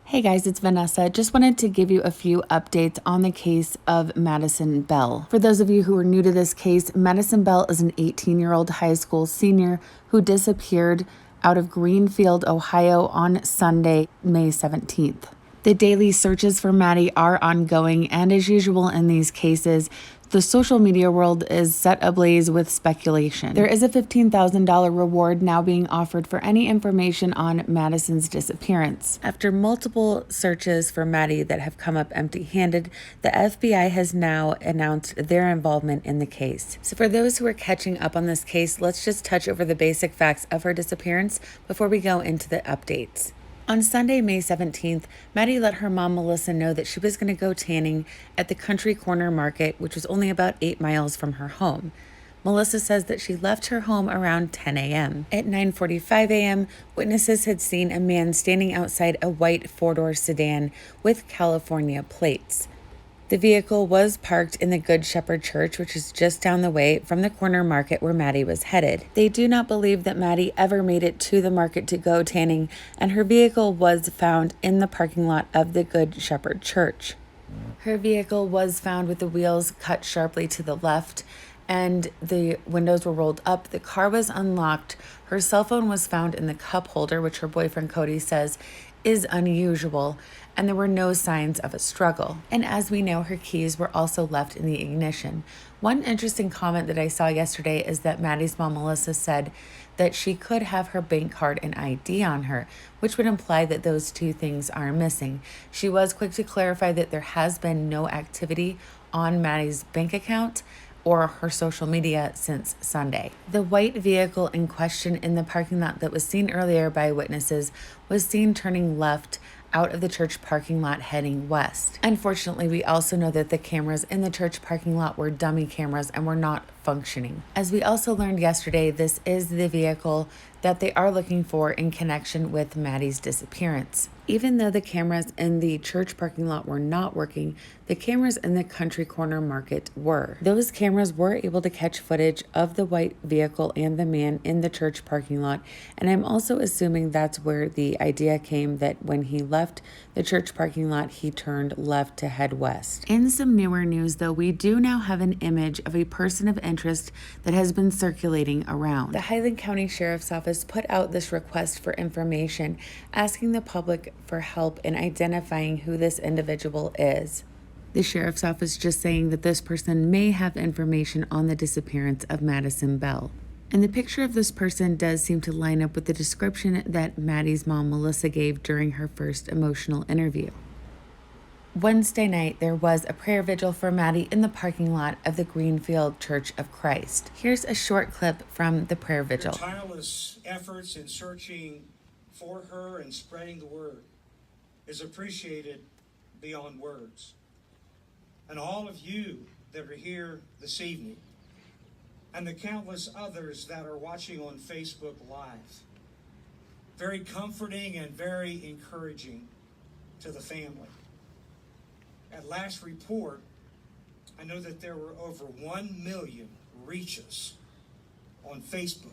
Hey guys, it's Vanessa. Just wanted to give you a few updates on the case of Madison Bell. For those of you who are new to this case, Madison Bell is an 18-year-old high school senior who disappeared out of Greenfield, Ohio on Sunday, May 17th. The daily searches for Maddie are ongoing, and as usual in these cases, the social media world is set ablaze with speculation. There is a $15,000 reward now being offered for any information on Madison's disappearance. After multiple searches for Maddie that have come up empty-handed, the FBI has now announced their involvement in the case. So for those who are catching up on this case, let's just touch over the basic facts of her disappearance before we go into the updates. On Sunday, May 17th, Maddie let her mom, Melissa, know that she was going to go tanning at the Country Corner Market, which was only about 8 miles from her home. Melissa says that she left her home around 10 a.m. At 9:45 a.m., witnesses had seen a man standing outside a white four-door sedan with California plates. The vehicle was parked in the Good Shepherd Church, which is just down the way from the corner market where Maddie was headed. They do not believe that Maddie ever made it to the market to go tanning, and her vehicle was found in the parking lot of the Good Shepherd Church. Her vehicle was found with the wheels cut sharply to the left, and the windows were rolled up. The car was unlocked. Her cell phone was found in the cup holder, which her boyfriend Cody says is unusual, and there were no signs of a struggle. And as we know, her keys were also left in the ignition. One interesting comment that I saw yesterday is that Maddie's mom, Melissa, said that she could have her bank card and ID on her, which would imply that those two things are missing. She was quick to clarify that there has been no activity on Maddie's bank account or her social media since Sunday. The white vehicle in question in the parking lot that was seen earlier by witnesses was seen turning left out of the church parking lot heading west. Unfortunately, we also know that the cameras in the church parking lot were dummy cameras and were not functioning. As we also learned yesterday, this is the vehicle that they are looking for in connection with Maddie's disappearance. Even though the cameras in the church parking lot were not working, the cameras in the Country Corner Market were. Those cameras were able to catch footage of the white vehicle and the man in the church parking lot, and I'm also assuming that's where the idea came that when he left the church parking lot, he turned left to head west. In some newer news, though, we do now have an image of a person of interest that has been circulating around. The Highland County Sheriff's Office put out this request for information, asking the public for help in identifying who this individual is. The Sheriff's Office just saying that this person may have information on the disappearance of Madison Bell. And the picture of this person does seem to line up with the description that Maddie's mom, Melissa, gave during her first emotional interview. Wednesday night, there was a prayer vigil for Maddie in the parking lot of the Greenfield Church of Christ. Here's a short clip from the prayer vigil. Your tireless efforts in searching for her and spreading the word is appreciated beyond words. And all of you that are here this evening, and the countless others that are watching on Facebook Live, very comforting and very encouraging to the family. At last report, I know that there were over 1 million reaches on Facebook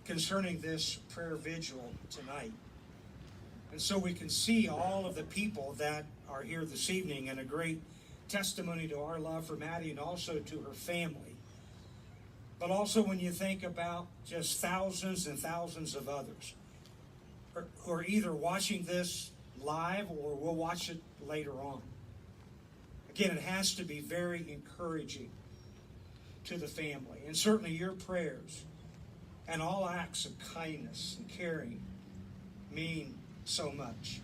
concerning this prayer vigil tonight. And so we can see all of the people that are here this evening, and a great testimony to our love for Maddie and also to her family. But also when you think about just thousands and thousands of others who are either watching this live or will watch it later on. Again, it has to be very encouraging to the family. And certainly your prayers and all acts of kindness and caring mean so much.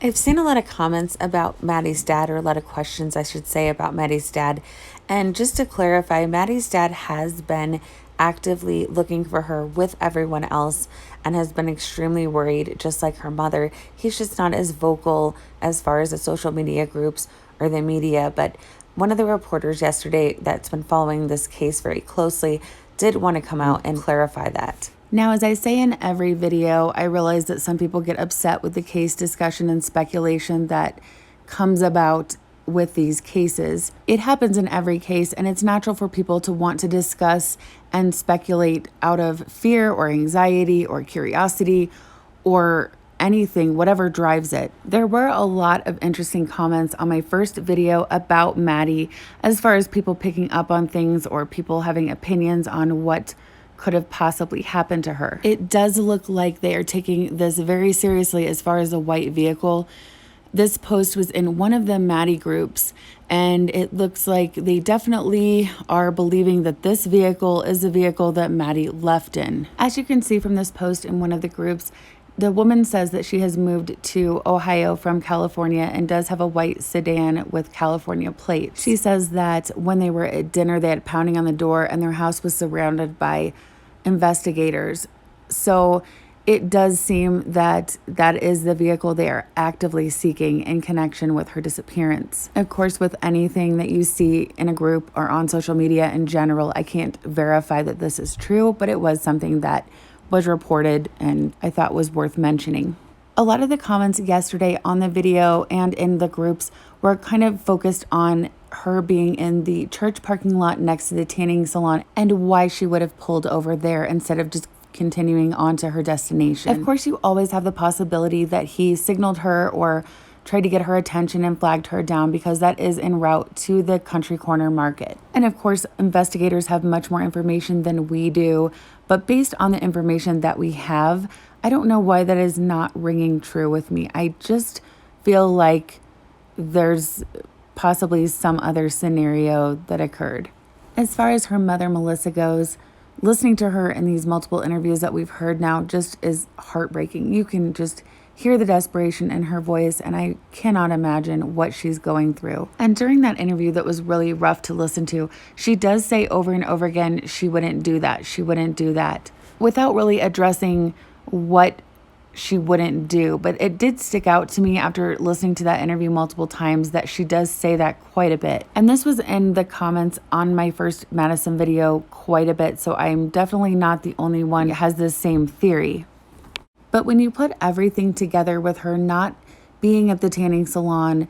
I've seen a lot of comments about Maddie's dad, or a lot of questions, I should say, about Maddie's dad. And just to clarify, Maddie's dad has been actively looking for her with everyone else and has been extremely worried, just like her mother. He's just not as vocal as far as the social media groups or the media. But one of the reporters yesterday that's been following this case very closely did want to come out and clarify that. Now, as I say in every video, I realize that some people get upset with the case discussion and speculation that comes about with these cases. It happens in every case, and it's natural for people to want to discuss and speculate out of fear or anxiety or curiosity or anything, whatever drives it. There were a lot of interesting comments on my first video about Maddie, as far as people picking up on things or people having opinions on what could have possibly happened to her. It does look like they are taking this very seriously as far as a white vehicle. This post was in one of the Maddie groups, and it looks like they definitely are believing that this vehicle is the vehicle that Maddie left in. As you can see from this post in one of the groups, the woman says that she has moved to Ohio from California and does have a white sedan with California plates. She says that when they were at dinner, they had pounding on the door and their house was surrounded by investigators. So it does seem that that is the vehicle they are actively seeking in connection with her disappearance. Of course, with anything that you see in a group or on social media in general, I can't verify that this is true, but it was something that was reported and I thought was worth mentioning. A lot of the comments yesterday on the video and in the groups were kind of focused on her being in the church parking lot next to the tanning salon and why she would have pulled over there instead of just continuing on to her destination. Of course, you always have the possibility that he signaled her or tried to get her attention and flagged her down, because that is en route to the Country Corner Market. And of course, investigators have much more information than we do, but based on the information that we have, I don't know why that is not ringing true with me. I just feel like there's possibly some other scenario that occurred. As far as her mother, Melissa, goes, listening to her in these multiple interviews that we've heard now just is heartbreaking. You can just hear the desperation in her voice, and I cannot imagine what she's going through. And during that interview that was really rough to listen to, she does say over and over again, she wouldn't do that, she wouldn't do that, without really addressing what she wouldn't do. But it did stick out to me after listening to that interview multiple times that she does say that quite a bit. And this was in the comments on my first Madison video quite a bit, so I'm definitely not the only one who has this same theory. But when you put everything together with her not being at the tanning salon,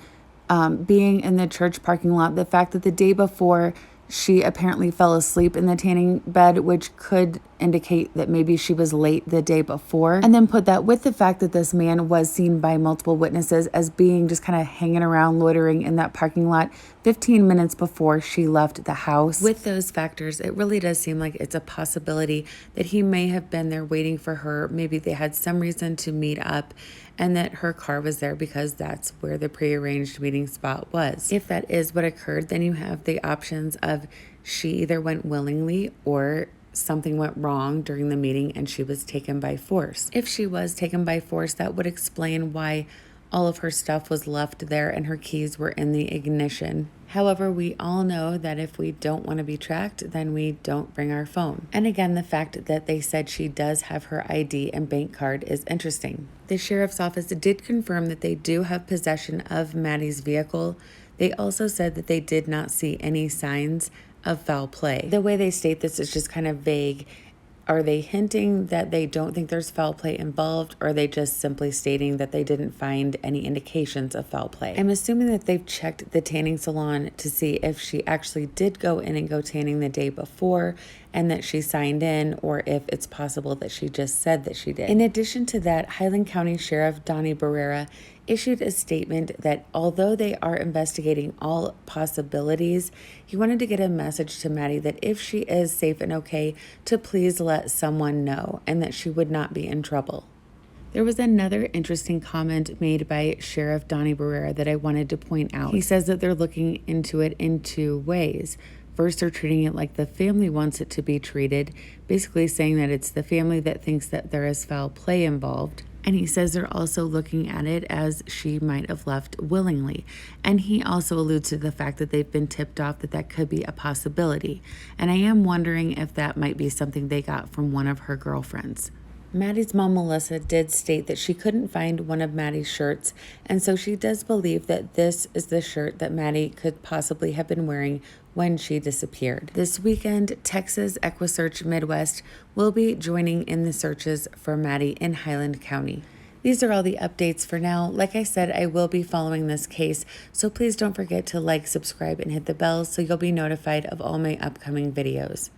being in the church parking lot, the fact that the day before she apparently fell asleep in the tanning bed, which could indicate that maybe she was late the day before. And then put that with the fact that this man was seen by multiple witnesses as being just kind of hanging around, loitering in that parking lot 15 minutes before she left the house. With those factors, it really does seem like it's a possibility that he may have been there waiting for her. Maybe they had some reason to meet up and that her car was there because that's where the prearranged meeting spot was. If that is what occurred, then you have the options of she either went willingly or something went wrong during the meeting and she was taken by force. If she was taken by force, that would explain why all of her stuff was left there and her keys were in the ignition. However, we all know that if we don't want to be tracked, then we don't bring our phone. And again, the fact that they said she does have her ID and bank card is interesting. The sheriff's office did confirm that they do have possession of Maddie's vehicle. They also said that they did not see any signs of foul play. The way they state this is just kind of vague. Are they hinting that they don't think there's foul play involved, or are they just simply stating that they didn't find any indications of foul play? I'm assuming that they've checked the tanning salon to see if she actually did go in and go tanning the day before and that she signed in, or if it's possible that she just said that she did. In addition to that, Highland County Sheriff Donnie Barrera issued a statement that although they are investigating all possibilities, he wanted to get a message to Maddie that if she is safe and okay, to please let someone know and that she would not be in trouble. There was another interesting comment made by Sheriff Donnie Barrera that I wanted to point out. He says that they're looking into it in two ways. First, they're treating it like the family wants it to be treated, basically saying that it's the family that thinks that there is foul play involved. And he says they're also looking at it as she might have left willingly. And he also alludes to the fact that they've been tipped off that that could be a possibility. And I am wondering if that might be something they got from one of her girlfriends. Maddie's mom, Melissa, did state that she couldn't find one of Maddie's shirts, and so she does believe that this is the shirt that Maddie could possibly have been wearing when she disappeared. This weekend, Texas EquiSearch Midwest will be joining in the searches for Maddie in Highland County. These are all the updates for now. Like I said, I will be following this case, so please don't forget to like, subscribe, and hit the bell so you'll be notified of all my upcoming videos.